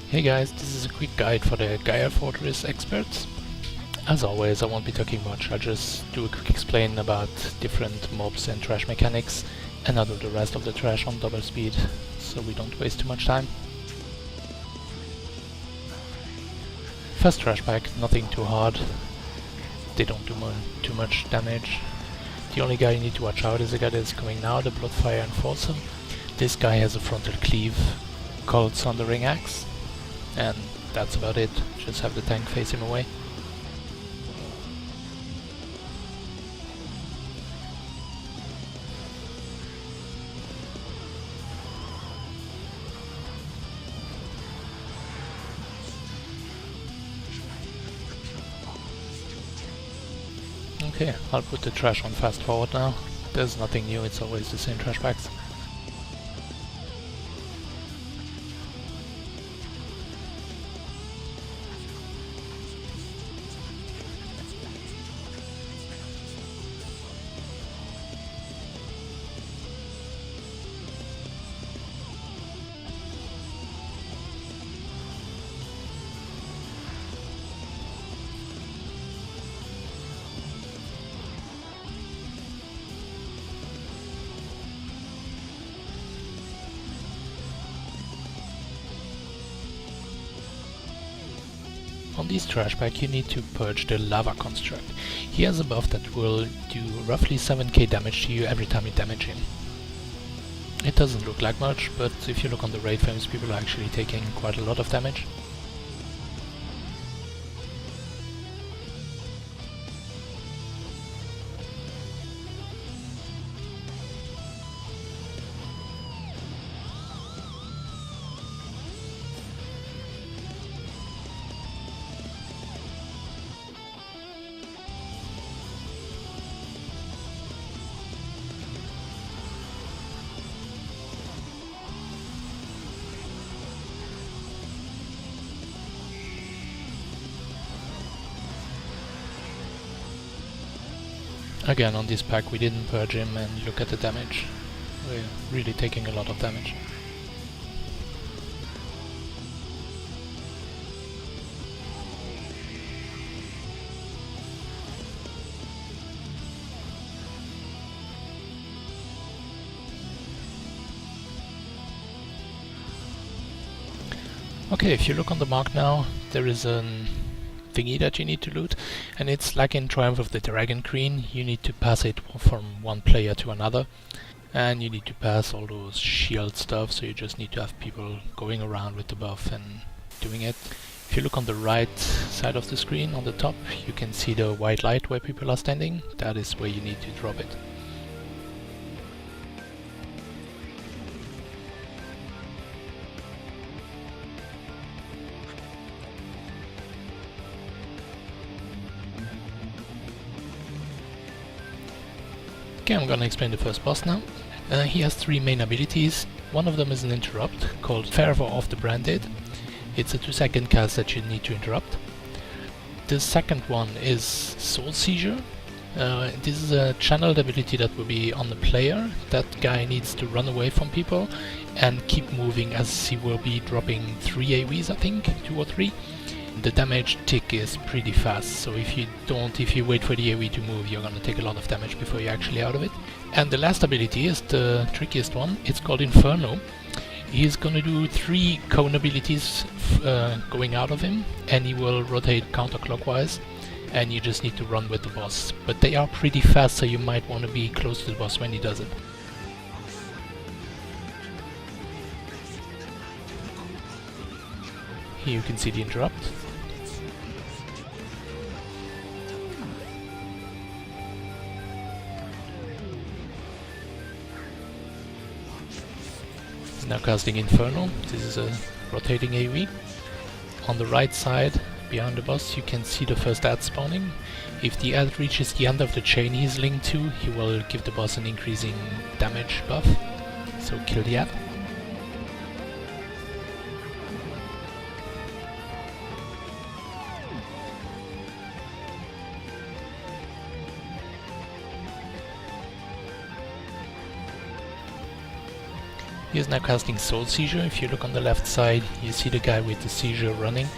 Hey guys, this is a quick guide for the Gyel Fortress experts. As always, I won't be talking much, I'll just do a quick explain about different mobs and trash mechanics, and I'll do the rest of the trash on double speed, so we don't waste too much time. First trash pack, nothing too hard, they don't do too much damage. The only guy you need to watch out is the guy that's coming now, the Bloodfire Enforcer. This guy has a frontal cleave called Sundering Axe, and that's about it, just have the tank face him away. Okay, I'll put the trash on fast forward now. There's nothing new, it's always the same trash packs. On this trash pack you need to purge the Lava Construct. He has a buff that will do roughly 7k damage to you every time you damage him. It doesn't look like much, but if you look on the raid frames, people are actually taking quite a lot of damage. Again, on this pack we didn't purge him, and look at the damage. We're really taking a lot of damage. Okay, if you look on the mark now, there is an thingy that you need to loot, and it's like in Triumph of the Dragon Queen. You need to pass it from one player to another, and you need to pass all those shield stuff, so you just need to have people going around with the buff and doing it. If you look on the right side of the screen, on the top, you can see the white light where people are standing. That is where you need to drop it. Okay, I'm gonna explain the first boss now. He has three main abilities. One of them is an interrupt called Fervor of the Branded. It's a 2-second cast that you need to interrupt. The second one is Soul Seizure. This is a channeled ability that will be on the player. That guy needs to run away from people and keep moving, as he will be dropping 3 AoEs, I think, 2 or 3. The damage tick is pretty fast, so if you wait for the AoE to move, you're gonna take a lot of damage before you're actually out of it. And the last ability is the trickiest one. It's called Inferno. He's gonna do 3 cone abilities going out of him, and he will rotate counterclockwise, and you just need to run with the boss. But they are pretty fast, so you might want to be close to the boss when he does it. Here you can see the interrupt. Now casting Inferno. This is a rotating AoE. On the right side, behind the boss, you can see the first ad spawning. If the ad reaches the end of the chain he's linked to, he will give the boss an increasing damage buff. So kill the ad. He is now casting Soul Seizure. If you look on the left side, you see the guy with the seizure running,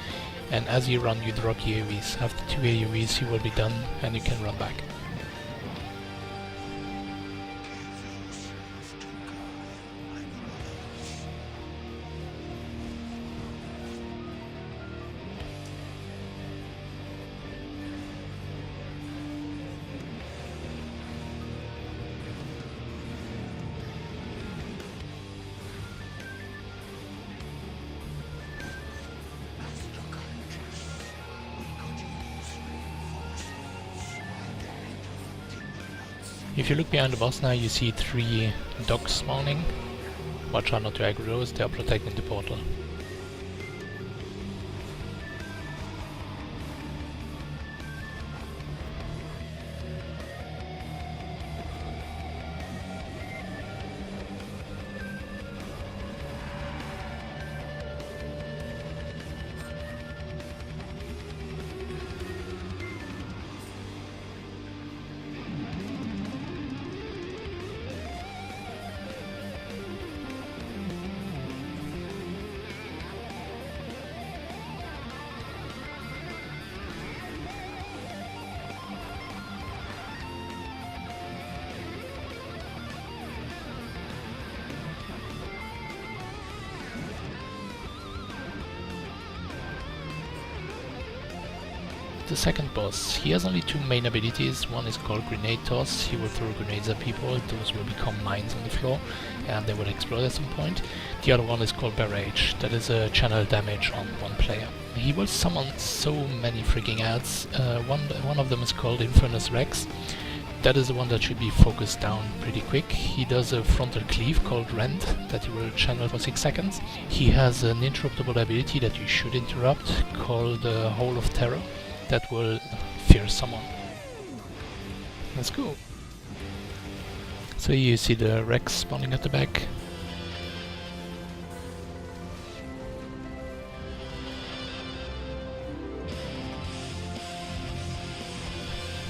and as you run you drop AoEs. After 2 AoEs he will be done and you can run back. If you look behind the boss now, you see 3 dogs spawning. Watch out not to aggro those, they are protecting the portal. The second boss, he has only 2 main abilities. One is called Grenade Toss. He will throw grenades at people, those will become mines on the floor and they will explode at some point. The other one is called Barrage, that is a channel damage on one player. He will summon so many freaking ads. One of them is called Infernus Rex. That is the one that should be focused down pretty quick. He does a frontal cleave called Rend that he will channel for 6 seconds. He has an interruptible ability that you should interrupt called Hole of Terror that will fear someone. That's cool. So you see the Rex spawning at the back.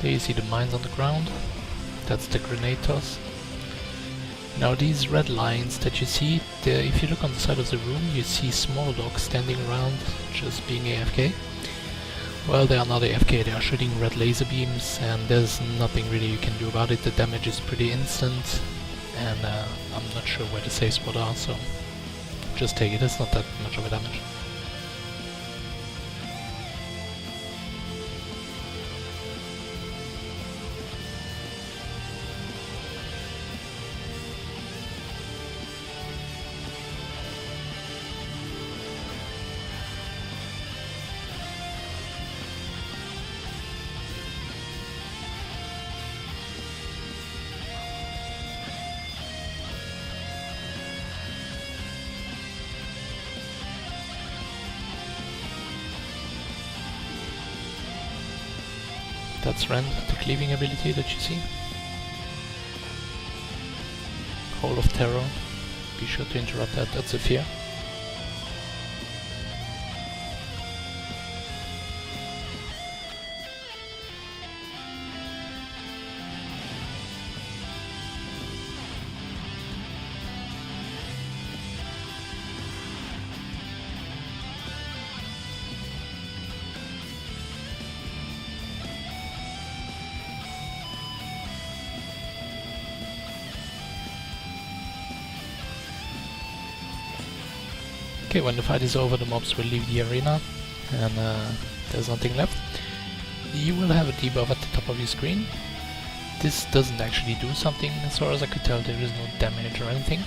There you see the mines on the ground. That's the grenade toss. Now these red lines that you see, if you look on the side of the room, you see small dogs standing around just being AFK. Well, they are not AFK, they are shooting red laser beams and there's nothing really you can do about it. The damage is pretty instant and I'm not sure where the safe spots are, so just take it, it's not that much of a damage. That's Rend, the cleaving ability that you see. Hole of Terror, be sure to interrupt that, that's a fear. Okay, when the fight is over, the mobs will leave the arena and there's nothing left. You will have a debuff at the top of your screen. This doesn't actually do something, as far as I could tell. There is no damage or anything.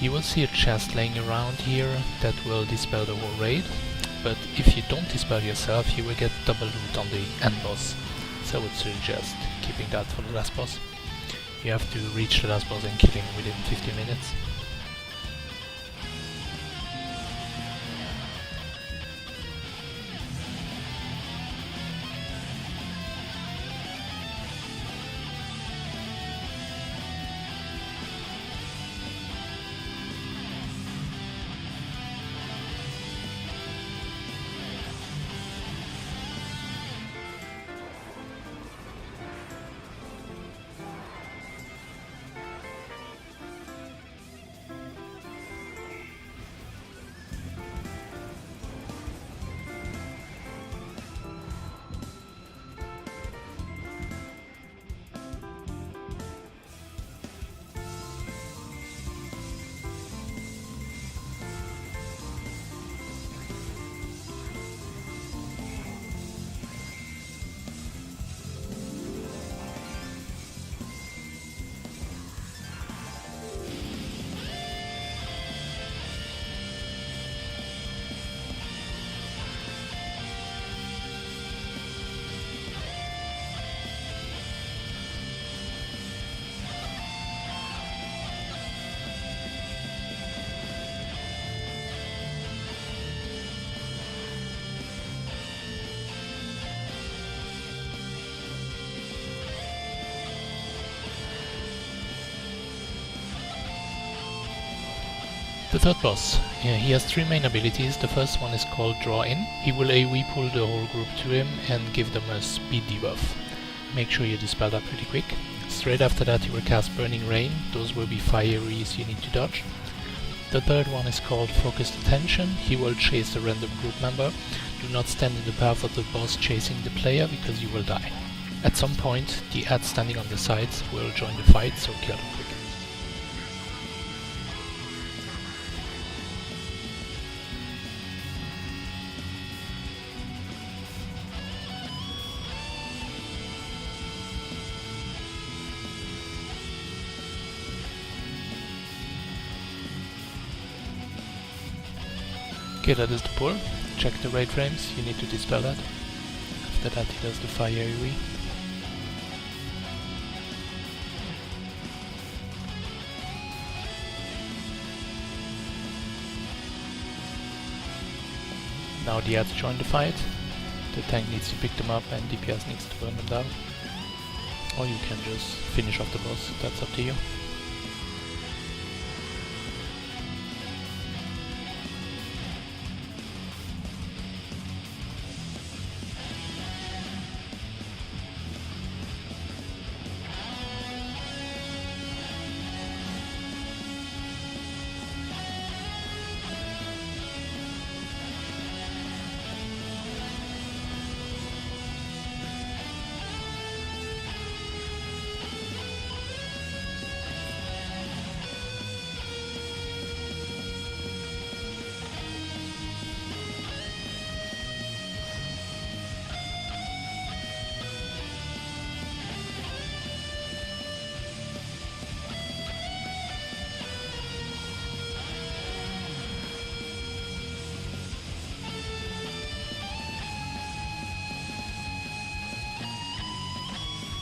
You will see a chest laying around here that will dispel the whole raid, but if you don't dispel yourself, you will get double loot on the end boss. So I would suggest keeping that for the last boss. You have to reach the last boss and kill him within 15 minutes. The third boss, he has 3 main abilities. The first one is called Draw In. He will AoE pull the whole group to him and give them a speed debuff. Make sure you dispel that pretty quick. Straight after that he will cast Burning Rain. Those will be fieries you need to dodge. The third one is called Focused Attention. He will chase a random group member. Do not stand in the path of the boss chasing the player because you will die. At some point the ads standing on the sides will join the fight, so kill them quick. Okay, that is the pull. Check the raid frames, you need to dispel that. After that he does the fire AoE. Now the ads join the fight. The tank needs to pick them up and DPS needs to burn them down. Or you can just finish off the boss, that's up to you.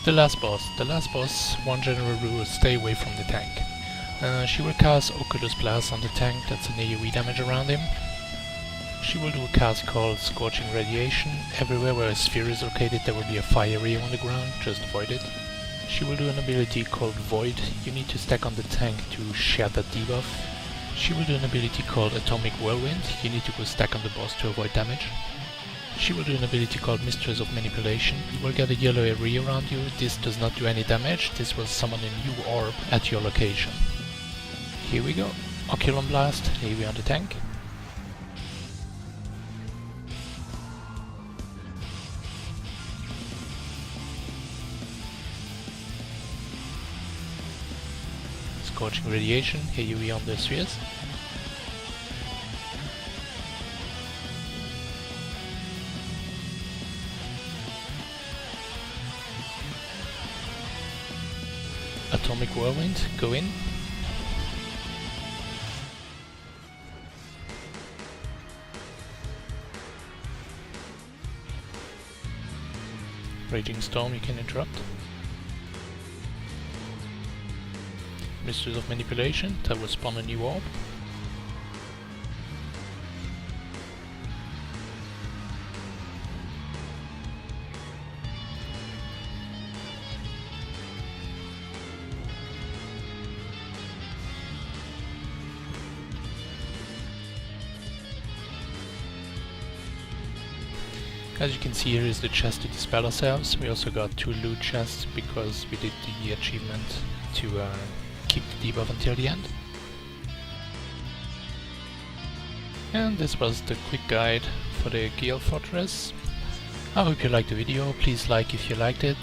The last boss, one general rule is stay away from the tank. She will cast Oculus Blast on the tank, that's an AoE damage around him. She will do a cast called Scorching Radiation. Everywhere where a sphere is located there will be a fire ray on the ground, just avoid it. She will do an ability called Void. You need to stack on the tank to share that debuff. She will do an ability called Atomic Whirlwind. You need to go stack on the boss to avoid damage. She will do an ability called Mistress of Manipulation. You will get a yellow area around you. This does not do any damage. This will summon a new orb at your location. Here we go. Oculon Blast, here we are on the tank. Scorching Radiation, here we are on the spheres. Atomic Whirlwind, go in. Raging Storm, you can interrupt. Mistress of Manipulation, that will spawn a new orb. As you can see, here is the chest to dispel ourselves. We also got 2 loot chests because we did the achievement to keep the debuff until the end. And this was the quick guide for the Gyel Fortress. I hope you liked the video. Please like if you liked it,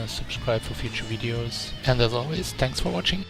subscribe for future videos, and as always, thanks for watching.